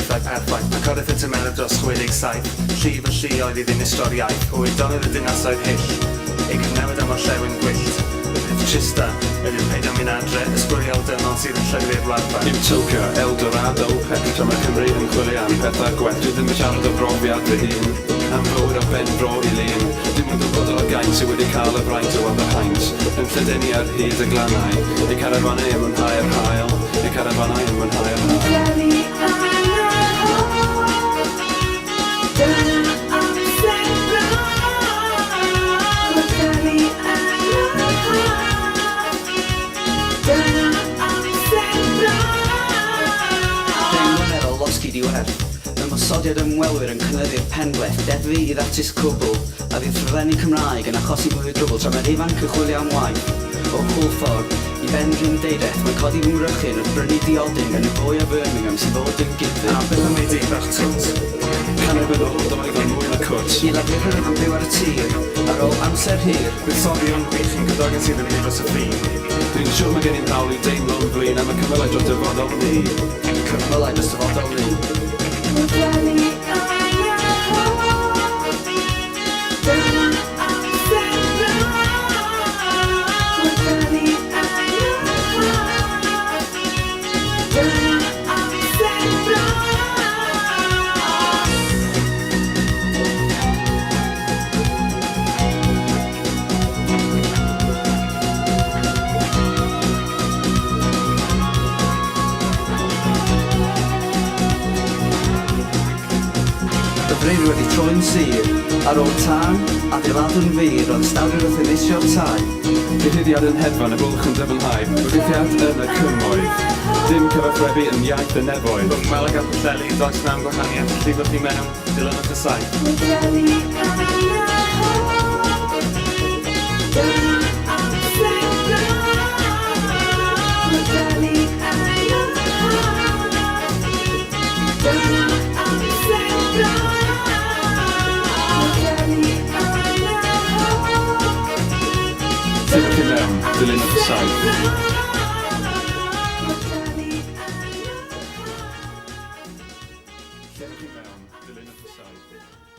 traethau perffaith. Mae Coryth y tymenydd dros 67. Llif y llu oedd i ddinistrio'r iaith. O oedonydd y dinasoedd hyll. Ei cyfnewid am orllewin gwyllt. Y peth trista ydy'r peidio mynd adre, ysbwriel dynol sydd yn llygru'r wladfa. Utopia, Eldorado, Petra mae Cymru yn chwilio am pethau gwell. Dwi ddim yn siarad o brofiad fy hun, am fywyd o ben bro i lun. Dim yn gwybod o'r gaint sydd wedi cael y fraint o wad y haint. Yn lledyni ar hyd y glannau, eu carafanau yn mwynhau'r hael, eu carafanau yn mwynhau'r hael. Diwedd. Mae mosodiad ymwelwyr yn cynyddu'r penbleth, deddfu I ddatus cwbl, a fydd ffrifennu Cymraeg yn achosi mwy o drwbl tra mae'r ifanc yn chwilio am waith. O Hwlffordd I ben Rhyn Deireth, mae codi fy mrychyn wrth brynu diodyn gan y boi o Birmingham sy'n fod yn gyddu. A beth am ei di bach twt? Canol benodol oedd o'n mwy na cwt. I lafur yn byw ar y tir, ar ôl amser hir. Buddsoddion gwych yn gydogan sydd yn mynd dros y ffin. Dwi'n siŵr mae gen i'n hawl I deimlo'n flin am y cymylau dros dyfodol ni. Cyfylau dros dyfodol ni. Bryn wedi troi'n sir, ar ôl tân, adeilad yn fyr, oedd ystawr wrth inisio'r tai. Cyhyddiad yn hedfan y bwlch yn dyfynhau, bygythiad yn y cymoedd. Dim cyfathrebu yn iaith y nefoedd. Rwy'n meddwl gan Pwllheli, does na'n gwahaniaeth, llifodd I mewn, dilyn o'r saith. Sefyll I mewn, dilyn o'r saith. Sefyll I mewn, dilyn o'r saith.